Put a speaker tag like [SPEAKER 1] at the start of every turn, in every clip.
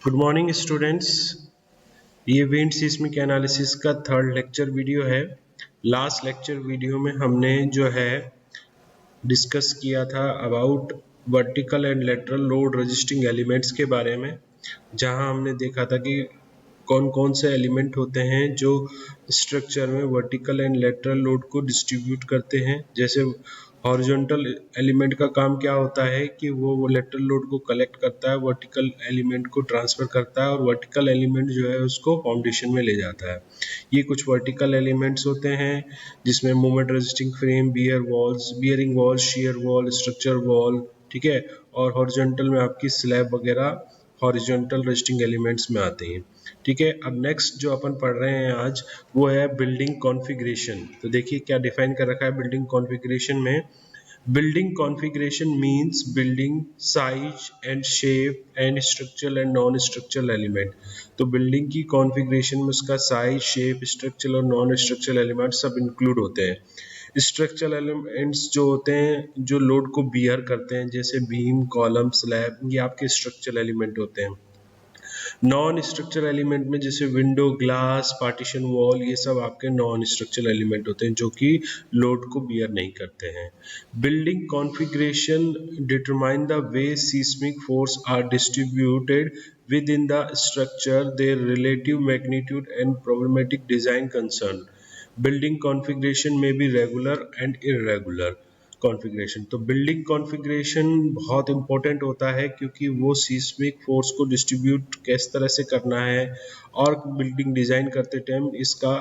[SPEAKER 1] Good morning students. ये wind seismic analysis का third lecture video है। लास्ट लेक्चर वीडियो में हमने जो है डिस्कस किया था about vertical and lateral load resisting elements के बारे में, जहां हमने देखा था कि कौन कौन से एलिमेंट होते हैं जो स्ट्रक्चर में वर्टिकल एंड लेटरल लोड को डिस्ट्रीब्यूट करते हैं। जैसे हॉरिजॉन्टल एलिमेंट का काम क्या होता है कि वो लेटरल लोड को कलेक्ट करता है, वर्टिकल एलिमेंट को ट्रांसफर करता है और वर्टिकल एलिमेंट जो है उसको फाउंडेशन में ले जाता है। ये कुछ वर्टिकल एलिमेंट्स होते हैं जिसमें moment resisting frame, bearing walls, shear wall, structure wall, ठीक है। और हॉरिजॉन्टल में आपकी स्लैब वगैरह हॉरिजॉन्टल रेजिस्टिंग एलिमेंट्स में आते हैं, ठीक है। अब नेक्स्ट जो अपन पढ़ रहे हैं आज वो है बिल्डिंग कॉन्फ़िगरेशन। तो देखिए क्या डिफाइन कर रखा है बिल्डिंग कॉन्फ़िगरेशन में। Building configuration means building size and shape and structural and non structural element. तो बिल्डिंग की कॉन्फ़िगरेशन में उसका साइज, शेप, स्ट्रक्चरल और नॉन स्ट्रक्चरल एलिमेंट सब इंक्लूड होते हैं। स्ट्रक्चरल एलिमेंट्स जो होते हैं जो लोड को बियर करते हैं, जैसे बीम, कॉलम, स्लैब, ये आपके स्ट्रक्चरल एलिमेंट होते हैं। नॉन स्ट्रक्चरल एलिमेंट में जैसे विंडो, ग्लास, पार्टीशन वॉल, ये सब आपके नॉन स्ट्रक्चरल एलिमेंट होते हैं जो कि लोड को बियर नहीं करते हैं। Building configuration determine the way seismic force are distributed within the structure, their relative magnitude and problematic design concern. Building configuration may be regular and irregular configuration. तो building configuration बहुत important होता है क्योंकि वो seismic force को distribute किस तरह से करना है और बिल्डिंग डिज़ाइन करते टाइम इसका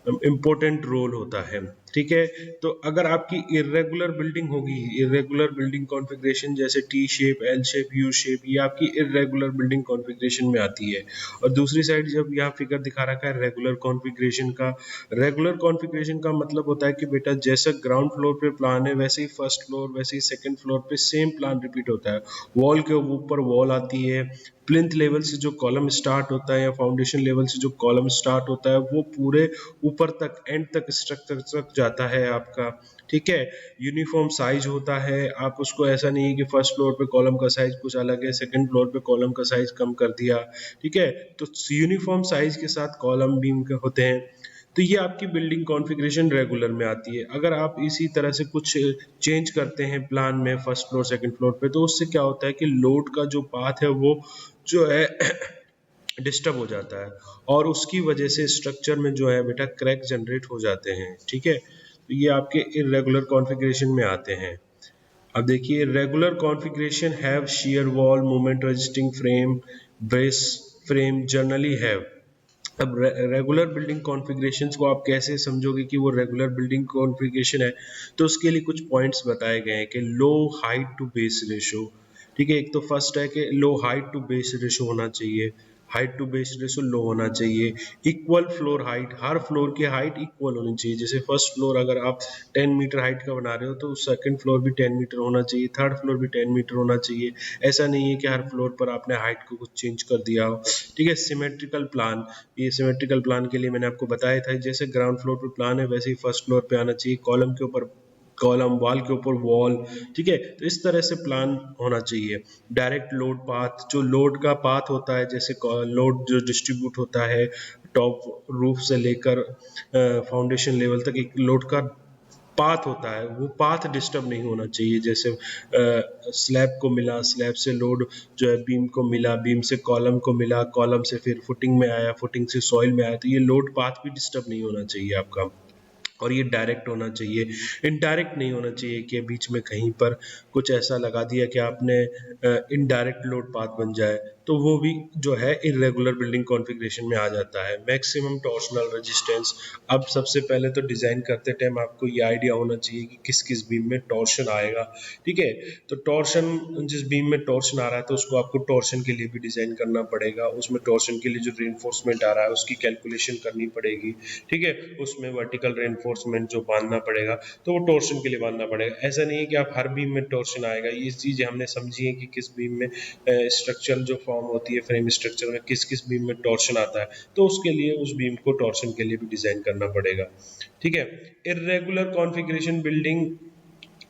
[SPEAKER 1] इम्पोर्टेंट रोल होता है, ठीक है। तो अगर आपकी इरेगुलर बिल्डिंग होगी, इरेगुलर बिल्डिंग कॉन्फ़िगरेशन जैसे T shape, L shape, U shape, ये आपकी इरेगुलर बिल्डिंग कॉन्फ़िगरेशन में आती है। और दूसरी साइड जब यहाँ फिगर दिखा रखा है रेगुलर कॉन्फ़िगरेशन का, रेगुलर कॉन्फ़िगरेशन का मतलब होता है कि बेटा जैसे ग्राउंड फ्लोर पे प्लान है वैसे ही फर्स्ट फ्लोर, वैसे ही सेकंड फ्लोर पे सेम प्लान रिपीट होता है। वॉल के ऊपर वॉल आती है, प्लिंथ लेवल से जो कॉलम स्टार्ट होता है या फाउंडेशन लेवल से जो कॉलम स्टार्ट होता है वो पूरे ऊपर तक एंड तक स्ट्रक्चर तक जाता है आपका, ठीक है। यूनिफॉर्म साइज होता है, आप उसको ऐसा नहीं है कि फर्स्ट फ्लोर पे कॉलम का साइज कुछ अलग है, सेकंड फ्लोर पे कॉलम का साइज कम कर दिया, ठीक है। तो यूनिफॉर्म साइज के साथ कॉलम बीम के होते हैं। तो ये आपकी बिल्डिंग कॉन्फ़िगरेशन रेगुलर में आती है। अगर आप इसी तरह से कुछ चेंज करते हैं प्लान में फर्स्ट फ्लोर सेकंड फ्लोर पे, तो उससे क्या होता है कि लोड का जो पाथ है वो जो है डिस्टर्ब हो जाता है और उसकी वजह से स्ट्रक्चर में जो है बेटा क्रैक जनरेट हो जाते हैं, ठीक है। तो ये आपके इरेगुलर कॉन्फ़िगरेशन में आते हैं। अब देखिए regular configuration have shear wall, moment resisting frame, brace frame generally have. अब रेगुलर बिल्डिंग कॉन्फ़िगरेशंस को आप कैसे समझोगे कि वो रेगुलर बिल्डिंग कॉन्फ़िगरेशन है, तो उसके लिए कुछ पॉइंट्स बताए गए हैं कि लो हाइट टू बेस रेशो, ठीक है। एक तो फर्स्ट है कि लो हाइट टू बेस रेशो होना चाहिए, हाइट टू बेस रेशो लो होना चाहिए। इक्वल फ्लोर हाइट, हर फ्लोर की हाइट इक्वल होनी चाहिए। जैसे फर्स्ट फ्लोर अगर आप 10 मीटर हाइट का बना रहे हो तो सेकंड फ्लोर भी 10 मीटर होना चाहिए, थर्ड फ्लोर भी 10 मीटर होना चाहिए। ऐसा नहीं है कि हर फ्लोर पर आपने हाइट को कुछ चेंज कर दिया हो, ठीक है। सिमेट्रिकल प्लान, ये सिमेट्रिकल प्लान के लिए मैंने आपको बताया था, जैसे ग्राउंड फ्लोर पर प्लान है वैसे ही फर्स्ट फ्लोर पे आना चाहिए, कॉलम के ऊपर कॉलम, वॉल के ऊपर वॉल, ठीक है। तो इस तरह से प्लान होना चाहिए। डायरेक्ट लोड पाथ, जो लोड का पाथ होता है, जैसे लोड जो डिस्ट्रीब्यूट होता है टॉप रूफ से लेकर फाउंडेशन लेवल तक एक लोड का पाथ होता है, वो पाथ डिस्टर्ब नहीं होना चाहिए। जैसे स्लैब को मिला, स्लैब से लोड जो है बीम को मिला, बीम से कॉलम को मिला, कॉलम से फिर फुटिंग में आया, फुटिंग से सॉइल में आया, तो ये लोड पाथ भी डिस्टर्ब नहीं होना चाहिए आपका। और ये डायरेक्ट होना चाहिए, इनडायरेक्ट नहीं होना चाहिए कि बीच में कहीं पर कुछ ऐसा लगा दिया कि आपने इनडायरेक्ट लोड पाथ बन जाए, तो वो भी जो है इरेगुलर बिल्डिंग कॉन्फ़िगरेशन में आ जाता है। मैक्सिमम टॉर्शनल रेजिस्टेंस, अब सबसे पहले तो डिज़ाइन करते टाइम आपको ये आइडिया होना चाहिए कि किस किस बीम में टॉर्शन आएगा, ठीक है। तो टॉर्शन, जिस बीम में टॉर्शन आ रहा है तो उसको आपको टॉर्शन के लिए भी डिज़ाइन करना पड़ेगा, उसमें टॉर्शन के लिए जो रेनफोर्समेंट आ रहा है उसकी कैलकुलेशन करनी पड़ेगी, ठीक है। उसमें वर्टिकल रेनफोर्समेंट जो बांधना पड़ेगा तो वो टॉर्शन के लिए बांधना पड़ेगा। ऐसा नहीं है कि आप हर बीम में टॉर्शन आएगा, ये चीज़ें हमने समझी है कि किस बीम में स्ट्रक्चर जो फॉर्म होती है फ्रेम स्ट्रक्चर में किस किस बीम में टॉर्शन आता है, तो उसके लिए उस बीम को टॉर्शन के लिए भी डिज़ाइन करना पड़ेगा, ठीक है। Irregular configuration building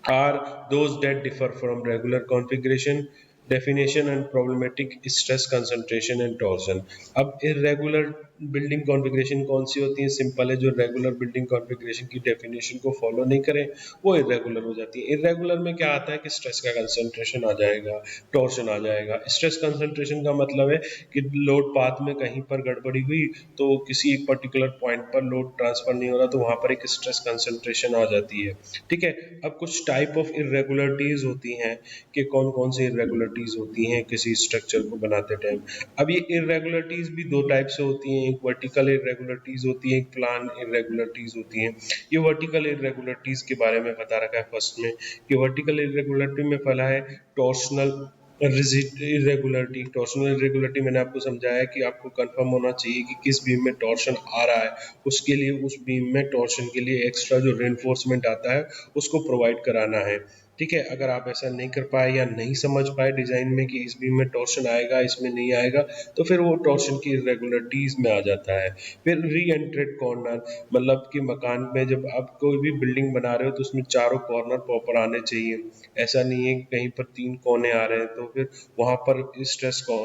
[SPEAKER 1] are those that differ from regular configuration. Definition and problematic stress concentration and torsion. अब इरेगुलर बिल्डिंग कॉन्फ़िगरेशन कौन सी होती है? सिंपल है, जो रेगुलर बिल्डिंग कॉन्फ़िगरेशन की डेफिनेशन को फॉलो नहीं करें वो इरेगुलर हो जाती है। इरेगुलर में क्या आता है कि स्ट्रेस का कंसंट्रेशन आ जाएगा, टॉर्शन आ जाएगा। स्ट्रेस कंसंट्रेशन का मतलब है कि लोड पाथ में कहीं पर गड़बड़ी हुई तो किसी एक पर्टिकुलर पॉइंट पर लोड ट्रांसफर नहीं हो रहा तो वहां पर एक स्ट्रेस कंसंट्रेशन आ जाती है। ठीक है, अब कुछ टाइप ऑफ इरेगुलरिटीज होती हैं कि कौन कौन सी इरेगुलरिटीज होती हैं किसी स्ट्रक्चर को बनाते टाइम। अब ये इरेगुलरिटीज भी दो टाइप से होती हैं, एक वर्टिकल इरेगुलरिटीज होती है, एक प्लान इरेगुलरिटीज होती हैं। ये वर्टिकल इरेगुलरिटीज के बारे में बता रखा है फर्स्ट में कि वर्टिकल इरेगुलरिटी में फैला है टॉर्शनल इरेगुलरिटी। टॉर्शनल इरेगुलरिटी मैंने आपको समझाया कि आपको कंफर्म होना चाहिए कि किस बीम में टॉर्शन आ रहा है, उसके लिए उस बीम में टॉर्शन के लिए एक्स्ट्रा जो रेनफोर्समेंट आता है उसको प्रोवाइड कराना है। ठीक है, अगर आप ऐसा नहीं कर पाए या नहीं समझ पाए डिजाइन में कि इस बीम में टॉर्शन आएगा इसमें नहीं आएगा तो फिर वो टॉर्शन की इरेगुलरिटीज में आ जाता है। फिर री एंट्रेड कॉर्नर, मतलब कि मकान में जब आप कोई भी बिल्डिंग बना रहे हो तो उसमें चारों कॉर्नर प्रॉपर आने चाहिए। ऐसा नहीं है कि कहीं पर 3 कोने आ रहे हैं तो फिर वहां पर स्ट्रेस को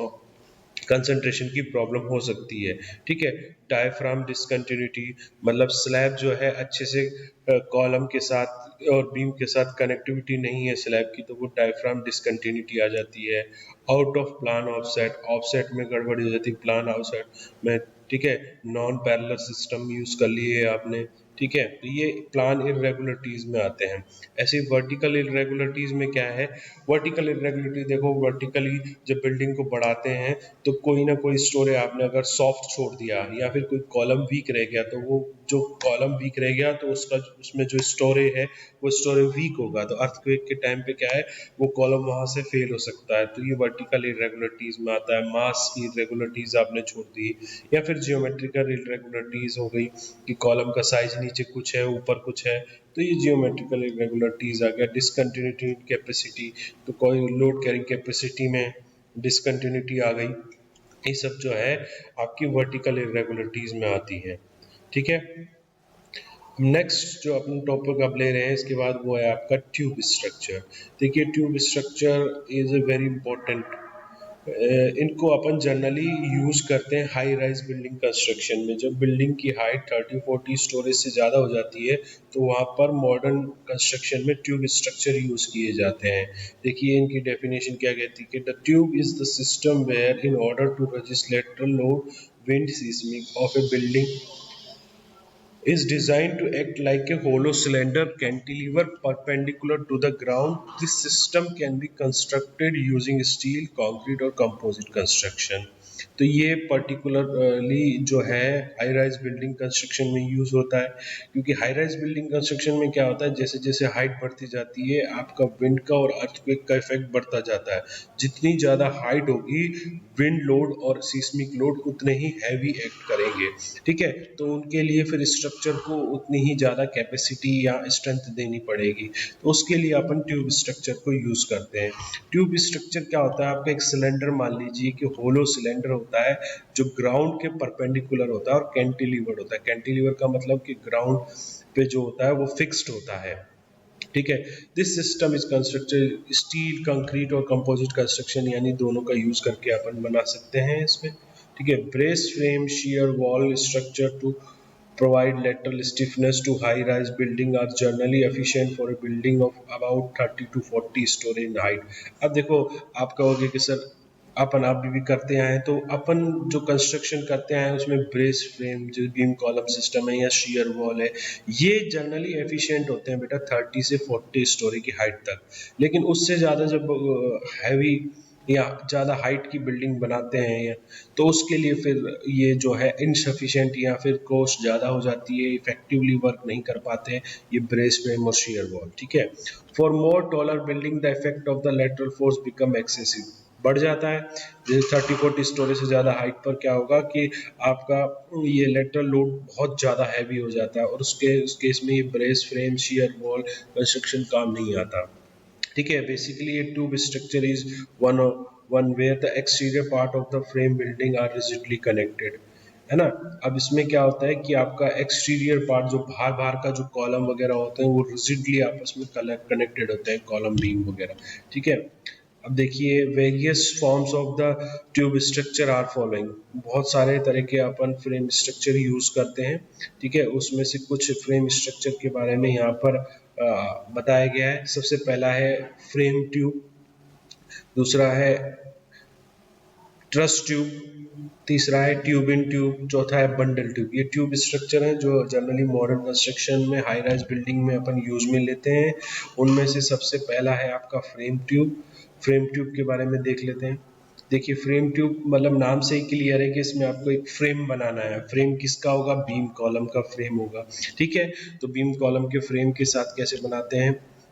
[SPEAKER 1] कंसंट्रेशन की प्रॉब्लम हो सकती है। ठीक है, डायफ्राम डिसकंटिन्यूटी, मतलब स्लैब जो है अच्छे से कॉलम के साथ और बीम के साथ कनेक्टिविटी नहीं है स्लैब की तो वो डायफ्राम डिसकंटिन्यूटी आ जाती है। Out of plan offset, offset में गड़बड़ी हो जाती है प्लान ऑफसेट में। ठीक है, नॉन पैरेलल सिस्टम यूज कर लिए आपने। ठीक है, तो ये प्लान इरेगुलरिटीज में आते हैं। ऐसे वर्टिकल इरेगुलरिटीज में क्या है? वर्टिकल इरेगुलरिटी देखो, वर्टिकली जब बिल्डिंग को बढ़ाते हैं तो कोई ना कोई स्टोरे आपने अगर सॉफ्ट छोड़ दिया या फिर कोई कॉलम वीक रह गया तो वो जो कॉलम वीक रह गया तो उसका उसमें जो स्टोरे है वो स्टोरे वीक होगा तो अर्थक्वेक के टाइम पे क्या है वो कॉलम वहां से फेल हो सकता है। तो ये वर्टिकल इरेगुलरिटीज में आता है। मास की इरेगुलरिटीज आपने छोड़ दी या फिर जियोमेट्रिकल इरेगुलरिटीज हो गई कि कॉलम का साइज नीचे कुछ है ऊपर कुछ है तो ये जियोमेट्रिकल इरेगुलरिटीज आ गया। डिसकंटिन्यूटी कैपेसिटी, तो कोई लोड कैरिंग कैपेसिटी में डिसकंटिन्यूटी आ गई, ये सब जो है आपकी वर्टिकल इरेगुलरिटीज में आती है। ठीक है, नेक्स्ट जो अपन टॉपिक आप ले रहे हैं इसके बाद वो है आपका ट्यूब स्ट्रक्चर। देखिए, tube structure is a very important. इनको अपन जनरली यूज करते हैं हाई राइज बिल्डिंग कंस्ट्रक्शन में। जब बिल्डिंग की हाइट 30-40 स्टोरेज से ज़्यादा हो जाती है तो वहाँ पर मॉडर्न कंस्ट्रक्शन में ट्यूब स्ट्रक्चर यूज किए जाते हैं। देखिए इनकी डेफिनेशन क्या कहती है कि the tube is the system where in order to resist lateral load wind seismic of a building is designed to act like a hollow cylinder cantilever perpendicular to the ground. This system can be constructed using steel, concrete or composite construction. तो ये particularly जो है high rise building construction में use होता है क्योंकि high rise building construction में क्या होता है जैसे जैसे हाइट बढ़ती जाती है आपका विंड का और अर्थक्वेक का इफेक्ट बढ़ता जाता है। जितनी ज़्यादा हाइट होगी विंड लोड और सीस्मिक लोड उतने ही हैवी एक्ट करेंगे। ठीक है, तो उनके लिए फिर स्ट्रक्चर को उतनी ही ज़्यादा कैपेसिटी या स्ट्रेंथ देनी पड़ेगी तो उसके लिए अपन ट्यूब स्ट्रक्चर को यूज़ करते हैं। ट्यूब स्ट्रक्चर क्या होता है? आपका एक सिलेंडर मान लीजिए कि होलो सिलेंडर होता है जो ग्राउंड के परपेंडिकुलर होता है और कैंटिलीवर्ड होता है। कैंटिलीवर का मतलब कि ग्राउंड पे जो होता है वो फिक्स्ड होता है। ठीक है, this system is constructed steel, concrete और कंपोजिट कंस्ट्रक्शन यानी दोनों का यूज करके अपन बना सकते हैं इसमें। ठीक है, brace frame shear wall structure to provide lateral stiffness to high-rise building are generally efficient for a building of about 30 to 40 story in height। अब देखो आप कहोगे कि सर अपन आप भी करते आए तो अपन जो कंस्ट्रक्शन करते आए उसमें ब्रेस फ्रेम जो बीम कॉलम सिस्टम है या शियर वॉल है ये जनरली एफिशिएंट होते हैं बेटा 30 से 40 स्टोरी की हाइट तक। लेकिन उससे ज़्यादा जब हैवी या ज़्यादा हाइट की बिल्डिंग बनाते हैं तो उसके लिए फिर ये जो है इनसफिशिएंट या फिर कॉस्ट ज़्यादा हो जाती है, इफेक्टिवली वर्क नहीं कर पाते ये ब्रेस फ्रेम और शियर वॉल। ठीक है, for more taller building the effect of the lateral force become excessive, बढ़ जाता है। जैसे 30-40 स्टोरी से ज़्यादा हाइट पर क्या होगा कि आपका ये लेटरल लोड बहुत ज़्यादा हैवी हो जाता है और उस केस में ये brace frame shear wall construction काम नहीं आता। ठीक है, बेसिकली ये tube structure is one where the exterior part of the frame building are rigidly connected, है ना। अब इसमें क्या होता है कि आपका एक्सटीरियर पार्ट जो बाहर बाहर का जो कॉलम वगैरह होते हैं वो रिजिडली आपस में कनेक्टेड होते हैं, कॉलम बीम वगैरह। ठीक है, अब देखिए various forms of the tube structure are following, बहुत सारे तरह के अपन फ्रेम स्ट्रक्चर यूज करते हैं, ठीक है। उसमें से कुछ फ्रेम स्ट्रक्चर के बारे में यहाँ पर बताया गया है। सबसे पहला है फ्रेम ट्यूब, दूसरा है ट्रस ट्यूब, तीसरा है ट्यूब इन ट्यूब, चौथा है बंडल ट्यूब। ये ट्यूब स्ट्रक्चर हैं जो जनरली मॉडर्न कंस्ट्रक्शन में हाई राइज बिल्डिंग में अपन यूज में लेते हैं। उनमें से सबसे पहला है आपका फ्रेम ट्यूब। फ्रेम ट्यूब के बारे में देख लेते हैं। देखिए फ्रेम ट्यूब मतलब नाम से ही क्लियर है कि इसमें आपको एक फ्रेम बनाना है। फ्रेम किसका होगा? बीम कॉलम का फ्रेम होगा, ठीक है। तो बीम कॉलम के फ्रेम के साथ कैसे बनाते हैं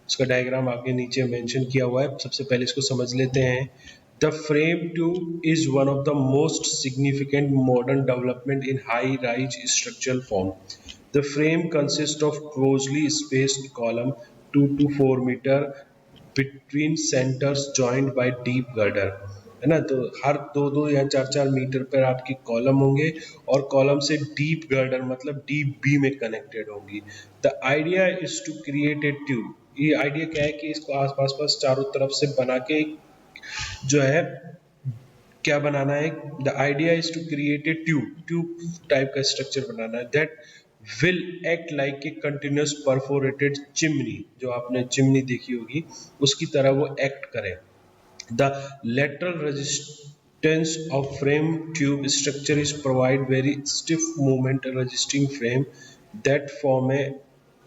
[SPEAKER 1] उसका डायग्राम आगे नीचे मेंशन किया हुआ है। सबसे पहले इसको समझ लेते हैं। The frame tube is one of the most significant modern development in high-rise structural form. The frame consists of closely spaced column 2 to 4 meter between centers joined by deep girder, है ना। तो हर 2-2 या 4-4 मीटर पर आपकी column होंगे और column से deep girder मतलब डीप बी में कनेक्टेड होंगी। The idea is to create a tube. ये आइडिया क्या है कि इसको आस पास चारों तरफ से बना के जो है क्या बनाना है। The idea is to create a tube type का स्ट्रक्चर बनाना है that will act like a continuous perforated chimney, जो आपने चिमनी देखी होगी उसकी तरह वो एक्ट करे। The lateral resistance of frame tube structure is provide very stiff movement resisting frame that form a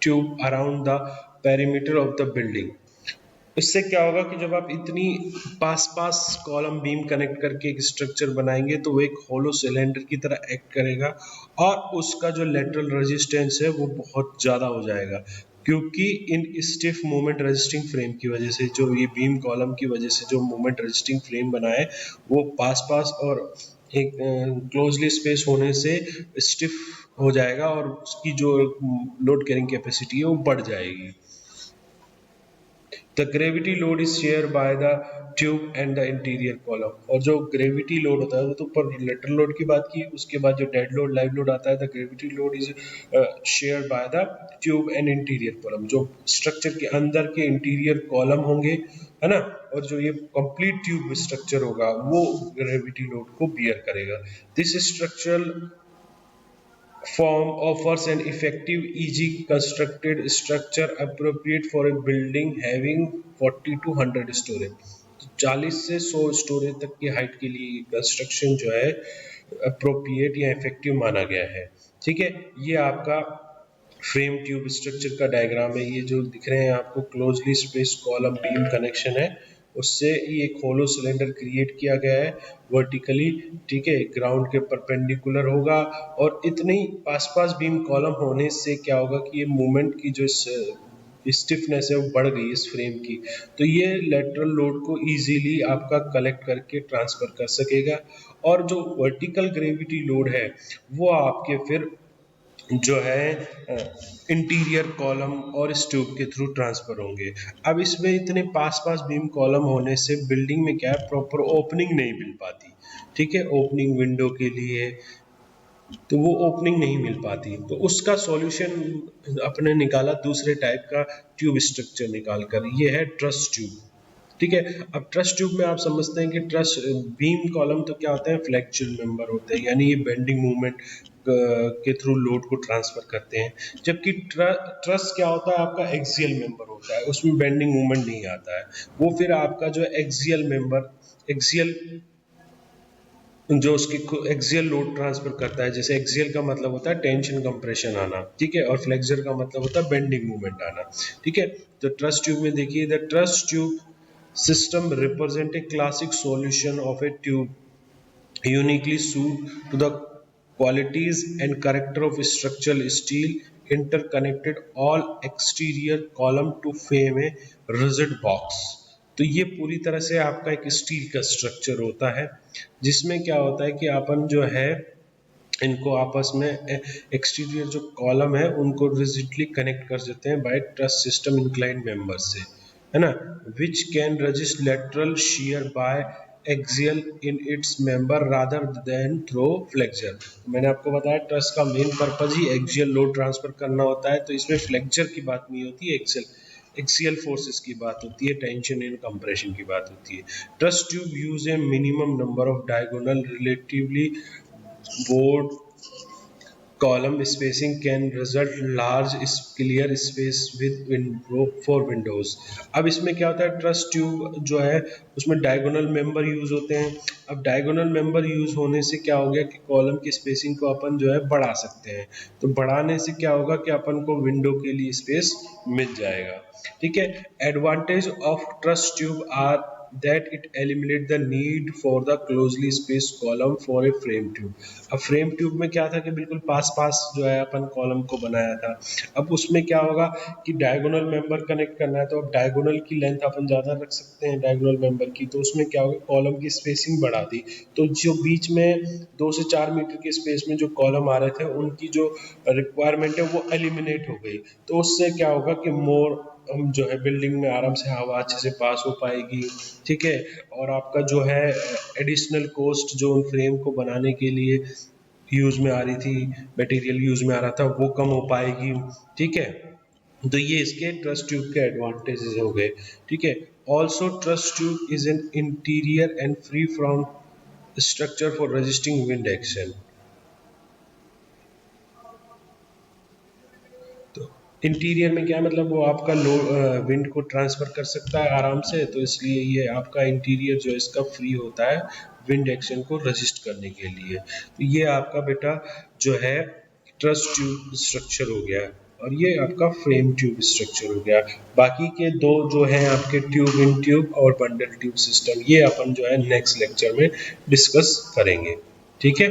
[SPEAKER 1] tube around the perimeter of the building। इससे क्या होगा कि जब आप इतनी पास पास कॉलम बीम कनेक्ट करके एक स्ट्रक्चर बनाएंगे तो वो एक होलो सिलेंडर की तरह एक्ट करेगा और उसका जो लेटरल रेजिस्टेंस है वो बहुत ज़्यादा हो जाएगा, क्योंकि इन स्टिफ मोमेंट रेजिस्टिंग फ्रेम की वजह से, जो ये बीम कॉलम की वजह से जो मोमेंट रेजिस्टिंग फ्रेम बना है वो पास पास और एक क्लोजली स्पेस होने से स्टिफ हो जाएगा और उसकी जो लोड कैरिंग कैपेसिटी है वो बढ़ जाएगी। The gravity load is shared by the tube and the interior column। और जो ग्रेविटी लोड होता है वो तो ऊपर लेटरल लोड की बात की, उसके बाद जो डेड लोड लाइव लोड आता है the gravity load is share by the tube and interior column. जो स्ट्रक्चर के अंदर के इंटीरियर कॉलम होंगे, है ना, और जो ये कंप्लीट ट्यूब स्ट्रक्चर होगा वो ग्रेविटी लोड को बियर करेगा। This structural form offers an effective easy constructed structure appropriate for a building having 40 to 100 story। 40 से 100 स्टोरी तक की हाइट के लिए कंस्ट्रक्शन जो है अप्रोप्रिएट या इफेक्टिव माना गया है, ठीक है। ये आपका फ्रेम ट्यूब स्ट्रक्चर का डायग्राम है। ये जो दिख रहे हैं आपको closely space column beam connection है, उससे ये एक होलो सिलेंडर क्रिएट किया गया है वर्टिकली, ठीक है, ग्राउंड के परपेंडिकुलर होगा और इतनी पास पास बीम कॉलम होने से क्या होगा कि ये मूवमेंट की जो स्टिफनेस है वो बढ़ गई इस फ्रेम की, तो ये लेटरल लोड को इजीली आपका कलेक्ट करके ट्रांसफर कर सकेगा और जो वर्टिकल ग्रेविटी लोड है वो आपके फिर जो है इंटीरियर कॉलम और इस ट्यूब के थ्रू ट्रांसफर होंगे। अब इसमें इतने पास पास बीम कॉलम होने से बिल्डिंग में क्या है प्रॉपर ओपनिंग नहीं मिल पाती, ठीक है, ओपनिंग विंडो के लिए तो वो ओपनिंग नहीं मिल पाती। तो उसका सॉल्यूशन अपने निकाला दूसरे टाइप का ट्यूब स्ट्रक्चर निकालकर, ये है ट्रस ट्यूब, ठीक है। अब ट्रस ट्यूब में आप समझते हैं कि ट्रस बीम कॉलम तो क्या होते हैं फ्लेक्चुअल मेंबर होते हैं, यानी ये बेंडिंग मूवमेंट के थ्रू लोड को ट्रांसफर करते हैं, जबकि ट्रस क्या होता है आपका एक्सियल मेंबर होता है, उसमें बेंडिंग मूवमेंट नहीं आता है। वो फिर आपका जो एक्सियल मेंबर एक्सियल जो उसकी एक्सियल लोड ट्रांसफर करता है, जैसे एक्सियल का मतलब होता है टेंशन कंप्रेशन आना, ठीक है, और फ्लेक्सर का मतलब होता है बेंडिंग मूवमेंट आना, ठीक है। तो ट्रस ट्यूब में देखिए the truss tube system represent a classic solution of a tube uniquely suited to the qualities and character of structural steel interconnected all exterior column to form a rigid box। तो ये पूरी तरह से आपका एक steel का structure होता है जिसमें क्या होता है कि अपन जो है इनको आपस में एक्सटीरियर जो कॉलम है उनको रिजिडली कनेक्ट कर देते हैं by truss system inclined member से, है ना, which can resist lateral shear by axial in its member rather than through flexure। मैंने आपको बताया ट्रस का मेन पर्पज ही एक्सियल लोड ट्रांसफर करना होता है, तो इसमें फ्लेक्चर की बात नहीं होती, एक्सियल एक्सियल फोर्सेस की बात होती है, टेंशन एंड कंप्रेशन की बात होती है। Truss tube use A minimum number of diagonal relatively board column spacing can result large clear space with window for windows। अब इसमें क्या होता है, ट्रस ट्यूब जो है उसमें डायगोनल मेंबर यूज होते हैं। अब डायगोनल मेंबर यूज होने से क्या हो गया कि कॉलम की स्पेसिंग को अपन जो है बढ़ा सकते हैं। तो बढ़ाने से क्या होगा कि अपन को विंडो के लिए स्पेस मिल जाएगा। ठीक है। Advantage of truss tube are that it eliminate the need for the closely spaced column for a frame tube। अब फ्रेम ट्यूब में क्या था कि बिल्कुल पास पास जो है अपन कॉलम को बनाया था। अब उसमें क्या होगा कि डायगोनल मेंबर कनेक्ट करना है, तो अब डायगोनल की लेंथ अपन ज़्यादा रख सकते हैं डायगोनल मेंबर की, तो उसमें क्या होगा, कॉलम की स्पेसिंग बढ़ा दी, तो जो बीच में 2 से 4 मीटर के स्पेस में जो कॉलम आ रहे थे उनकी जो रिक्वायरमेंट है वो एलिमिनेट हो गई। तो उससे क्या होगा कि मोर हम जो है बिल्डिंग में आराम से हवा अच्छे से पास हो पाएगी। ठीक है। और आपका जो है एडिशनल कॉस्ट जो फ्रेम को बनाने के लिए यूज में आ रही थी, मटेरियल यूज में आ रहा था, वो कम हो पाएगी। ठीक है। तो ये इसके ट्रस ट्यूब के एडवांटेजेस हो गए। ठीक है। Also truss tube is an interior and free from structure for resisting wind action. तो इंटीरियर में क्या मतलब, वो आपका लो विंड को ट्रांसफर कर सकता है आराम से, तो इसलिए ये आपका इंटीरियर जो है इसका फ्री होता है विंड एक्शन को रजिस्ट करने के लिए। तो ये आपका बेटा जो है ट्रस ट्यूब स्ट्रक्चर हो गया, और ये आपका फ्रेम ट्यूब स्ट्रक्चर हो गया। बाकी के दो जो है आपके ट्यूब इन ट्यूब और बंडल ट्यूब सिस्टम, ये अपन जो है नेक्स्ट लेक्चर में डिस्कस करेंगे। ठीक है।